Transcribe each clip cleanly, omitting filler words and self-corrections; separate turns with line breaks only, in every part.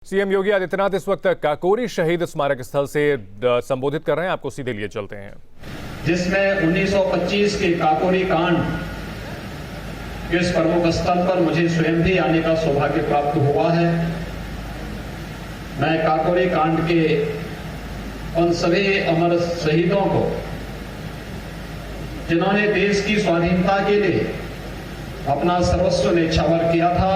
CM Yogi Adityanath इस वक्त काकोरी शहीद स्मारक स्थल से संबोधित कर रहे हैं। आपको सीधे लिए चलते हैं।
जिसमें 1925 के काकोरी कांड के इस प्रमुख स्थल पर मुझे स्वयं भी आने का सौभाग्य प्राप्त हुआ है। मैं काकोरी कांड के उन सभी अमर शहीदों को, जिन्होंने देश की स्वाधीनता के लिए अपना सर्वस्व न्यौछावर किया था,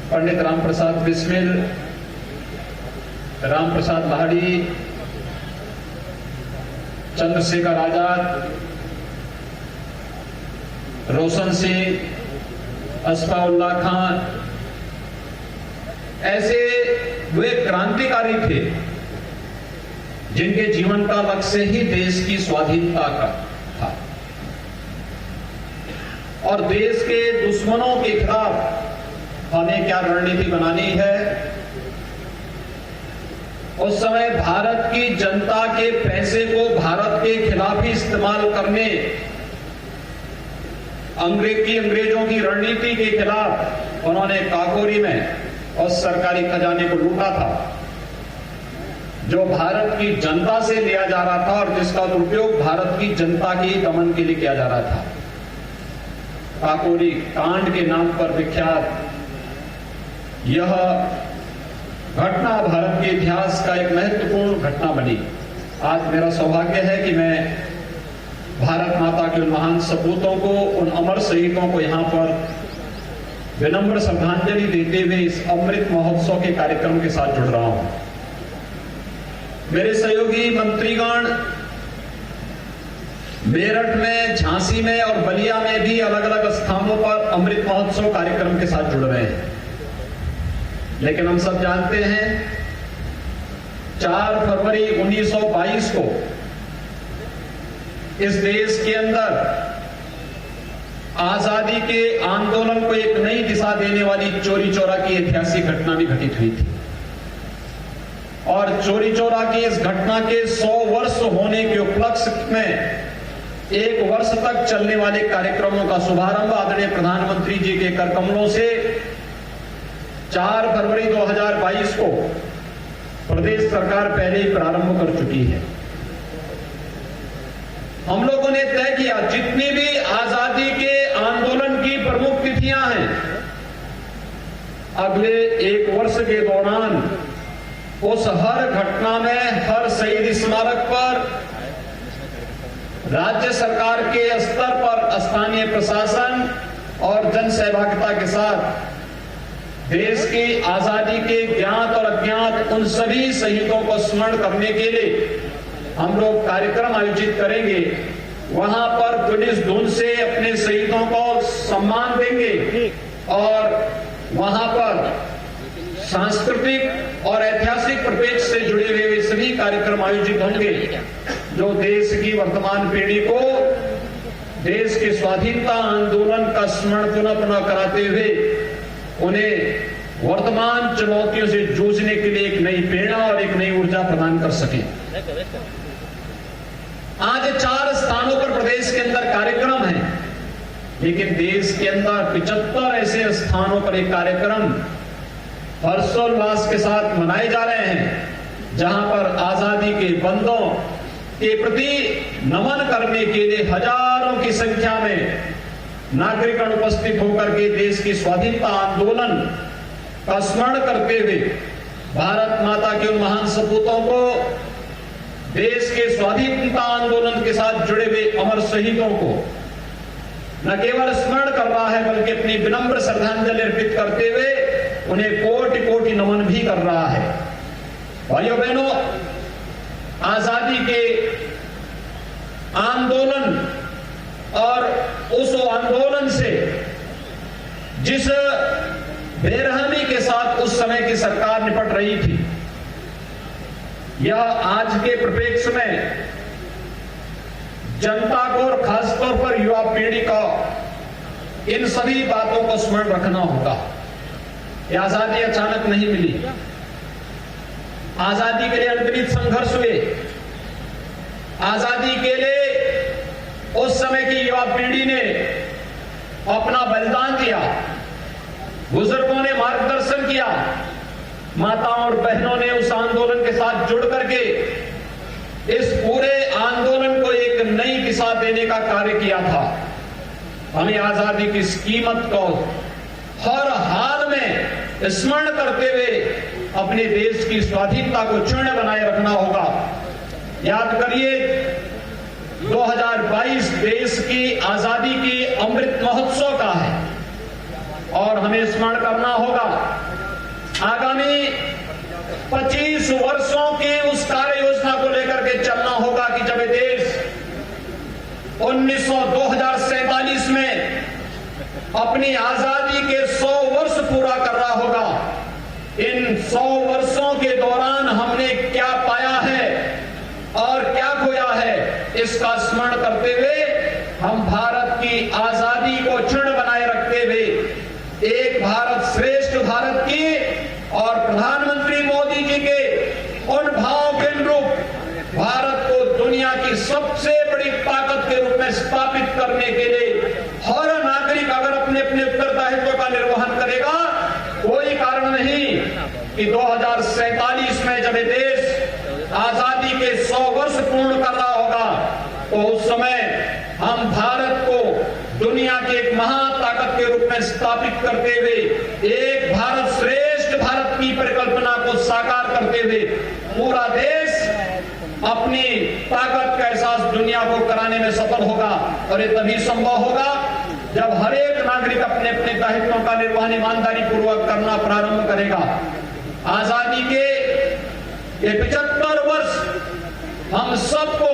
पंडित राम प्रसाद बिस्मिल, राम प्रसाद लाहिड़ी, चंद्रशेखर आजाद, रोशन सिंह, असफाउल्लाह खान, ऐसे वे क्रांतिकारी थे जिनके जीवन का लक्ष्य ही देश की स्वाधीनता का था और देश के दुश्मनों के खिलाफ हमें क्या रणनीति बनानी है। उस समय भारत की जनता के पैसे को भारत के खिलाफ ही इस्तेमाल करने, अंग्रेजों की रणनीति के खिलाफ उन्होंने काकोरी में उस सरकारी खजाने को लूटा था जो भारत की जनता से लिया जा रहा था और जिसका दुरुपयोग भारत की जनता के दमन के लिए किया जा रहा था। काकोरी कांड के नाम पर विख्यात यह घटना भारत के इतिहास का एक महत्वपूर्ण घटना बनी। आज मेरा सौभाग्य है कि मैं भारत माता के उन महान सपूतों को, उन अमर शहीदों को यहां पर विनम्र श्रद्धांजलि देते हुए इस अमृत महोत्सव के कार्यक्रम के साथ जुड़ रहा हूं। मेरे सहयोगी मंत्रीगण मेरठ में, झांसी में और बलिया में भी अलग अलग स्थानों पर अमृत महोत्सव कार्यक्रम के साथ जुड़ रहे हैं। लेकिन हम सब जानते हैं 4 फरवरी 1922 को इस देश के अंदर आजादी के आंदोलन को एक नई दिशा देने वाली चोरी चौरा की ऐतिहासिक घटना भी घटित हुई थी और चोरी चौरा की इस घटना के 100 वर्ष होने के उपलक्ष्य में 1 वर्ष तक चलने वाले कार्यक्रमों का शुभारंभ आदरणीय प्रधानमंत्री जी के कर कमलों से 4 फरवरी 2022 को प्रदेश सरकार पहले ही प्रारंभ कर चुकी है। हम लोगों ने तय किया जितनी भी आजादी के आंदोलन की प्रमुख तिथियां हैं, अगले 1 वर्ष के दौरान उस हर घटना में, हर शहीद स्मारक पर राज्य सरकार के स्तर पर स्थानीय प्रशासन और जन सहभागिता के साथ देश की आजादी के ज्ञात और अज्ञात उन सभी शहीदों को स्मरण करने के लिए हम लोग कार्यक्रम आयोजित करेंगे। वहां पर पुलिस धुन से अपने शहीदों को सम्मान देंगे और वहां पर सांस्कृतिक और ऐतिहासिक परिप्रेक्ष्य से जुड़े हुए सभी कार्यक्रम आयोजित होंगे जो देश की वर्तमान पीढ़ी को देश के स्वाधीनता आंदोलन का स्मरण पुनः कराते हुए उन्हें वर्तमान चुनौतियों से जूझने के लिए एक नई प्रेरणा और एक नई ऊर्जा प्रदान कर सके। आज 4 स्थानों पर प्रदेश के अंदर कार्यक्रम है, लेकिन देश के अंदर 75 ऐसे स्थानों पर एक कार्यक्रम हर्षोल्लास के साथ मनाए जा रहे हैं जहां पर आजादी के बंदों के प्रति नमन करने के लिए हजारों की संख्या में नागरिकगण उपस्थित होकर के देश की स्वाधीनता आंदोलन का स्मरण करते हुए भारत माता के उन महान सपूतों को, देश के स्वाधीनता आंदोलन के साथ जुड़े हुए अमर शहीदों को न केवल स्मरण कर रहा है बल्कि अपनी विनम्र श्रद्धांजलि अर्पित करते हुए उन्हें कोटि कोटि नमन भी कर रहा है। भाइयों बहनों, आजादी के आंदोलन और उस आंदोलन से जिस बेरहमी के साथ उस समय की सरकार निपट रही थी, यह आज के परिप्रेक्ष्य में जनता को और खासतौर पर युवा पीढ़ी को इन सभी बातों को स्मरण रखना होगा। यह आजादी अचानक नहीं मिली। आजादी के लिए अनगिनत संघर्ष हुए। आजादी के लिए उस समय की युवा पीढ़ी ने अपना बलिदान दिया। बुजुर्गों ने मार्गदर्शन किया, माताओं और बहनों ने उस आंदोलन के साथ जुड़ करके इस पूरे आंदोलन को एक नई दिशा देने का कार्य किया था। हमें आजादी की इस कीमत को हर हाल में स्मरण करते हुए अपने देश की स्वाधीनता को क्षुण्ण बनाए रखना होगा। याद करिए, 2022 देश की आजादी की अमृत महोत्सव का है और हमें स्मरण करना होगा आगामी 25 वर्षों की उस कार्य योजना को लेकर के चलना होगा कि जब देश 2047 में अपनी आजादी के 100 वर्ष पूरा कर रहा होगा। इन 100 वर्षों के दौरान हमने क्या पाया है और क्या खोया है, इसका स्मरण करते हुए हम भारत की आजादी को क्षुण्ण बनाए रखते हुए एक भारत श्रेष्ठ भारत की और प्रधानमंत्री मोदी जी के उन भाव के अनुरूप भारत को दुनिया की सबसे बड़ी ताकत के रूप में स्थापित करने के लिए हर नागरिक अगर अपने अपने उत्तरदायित्व का निर्वहन करेगा, कोई कारण नहीं कि 2047 में जब देश आजादी के 100 वर्ष पूर्ण कर रहा होगा तो उस समय हम भारत को दुनिया की एक महाताकत के रूप में स्थापित करते हुए एक भारत श्रेष्ठ भारत की परिकल्पना को साकार करते हुए पूरा देश अपनी ताकत का एहसास दुनिया को कराने में सफल होगा। और ये तभी संभव होगा जब हर एक नागरिक अपने अपने दायित्वों का निर्वहन ईमानदारी पूर्वक करना प्रारंभ करेगा। आजादी के ये 75 वर्ष हम सबको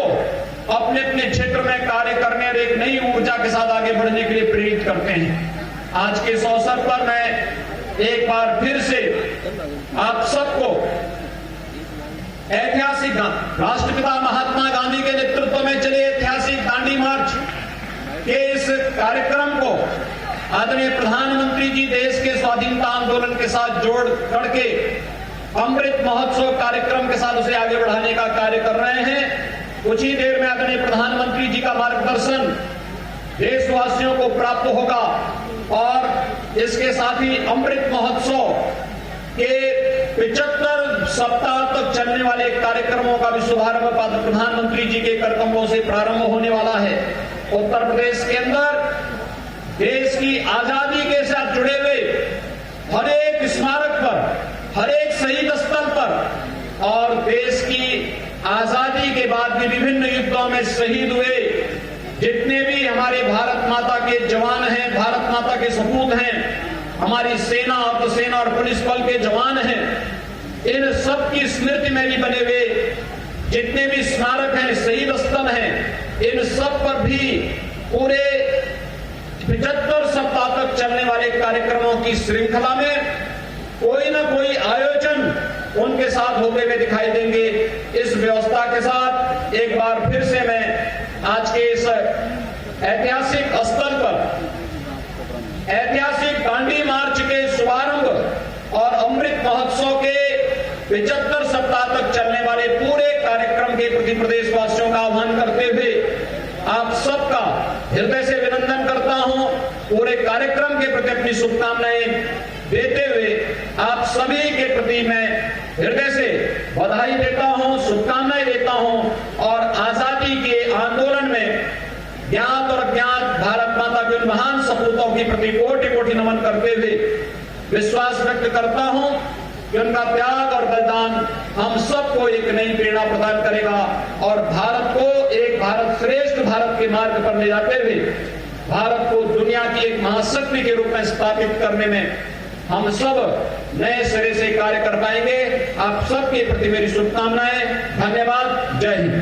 अपने अपने क्षेत्र में कार्य करने और एक नई ऊर्जा के साथ आगे बढ़ने के लिए प्रेरित करते हैं। आज के इस अवसर पर मैं एक बार फिर से आप सबको ऐतिहासिक राष्ट्रपिता महात्मा गांधी के नेतृत्व में चले ऐतिहासिक दांडी मार्च के इस कार्यक्रम को आदरणीय प्रधानमंत्री जी देश के स्वाधीनता आंदोलन के साथ जोड़ करके अमृत महोत्सव कार्यक्रम के साथ उसे आगे बढ़ाने का कार्य कर रहे हैं। कुछ ही देर में आदरणीय प्रधानमंत्री जी का मार्गदर्शन देशवासियों को प्राप्त होगा और इसके साथ ही अमृत महोत्सव के 75 सप्ताह तक चलने वाले कार्यक्रमों का भी शुभारंभ प्रधानमंत्री जी के करकमलों से प्रारंभ होने वाला है। उत्तर प्रदेश के अंदर देश की आजादी के साथ जुड़े हुए हर एक स्मारक पर, हर एक शहीद स्थल पर और देश की आजादी के बाद भी विभिन्न युद्धों में शहीद हुए जितने भी हमारे भारत माता के जवान हैं, भारत माता के सपूत हैं, हमारी सेना, अर्धसेना और पुलिस बल के जवान हैं, इन सब की स्मृति में भी बने हुए जितने भी स्मारक हैं, शहीद स्थल हैं, इन सब पर भी पूरे 75 सप्ताह तक चलने वाले कार्यक्रमों की श्रृंखला में कोई ना कोई आयोजन उनके साथ होते हुए दिखाई देंगे। इस व्यवस्था के साथ एक बार फिर से मैं आज के इस ऐतिहासिक स्थल पर ऐतिहासिक दांडी मार्च के शुभारंभ और अमृत महोत्सव के 75 सप्ताह तक चलने वाले पूरे कार्यक्रम के प्रति प्रदेशवासियों का आह्वान करते हुए आप सबका हृदय से अभिनंदन करता हूं। पूरे कार्यक्रम के प्रति अपनी शुभकामनाएं देते हुए आप सभी के प्रति मैं हृदय से बधाई देता हूं, शुभकामनाएं देता हूं और आजादी के आंदोलन में ज्ञात और अज्ञात भारत माता के उन महान सपूतों की प्रति कोटि कोटि नमन करते हुए विश्वास व्यक्त करता हूं कि उनका त्याग और बलिदान हम सबको एक नई प्रेरणा प्रदान करेगा और भारत को एक भारत श्रेष्ठ भारत के मार्ग पर ले जाते हुए भारत को दुनिया की एक महाशक्ति के रूप में स्थापित करने में हम सब नए सिरे से कार्य कर पाएंगे। आप सबके प्रति मेरी शुभकामनाएं। धन्यवाद। जय हिंद।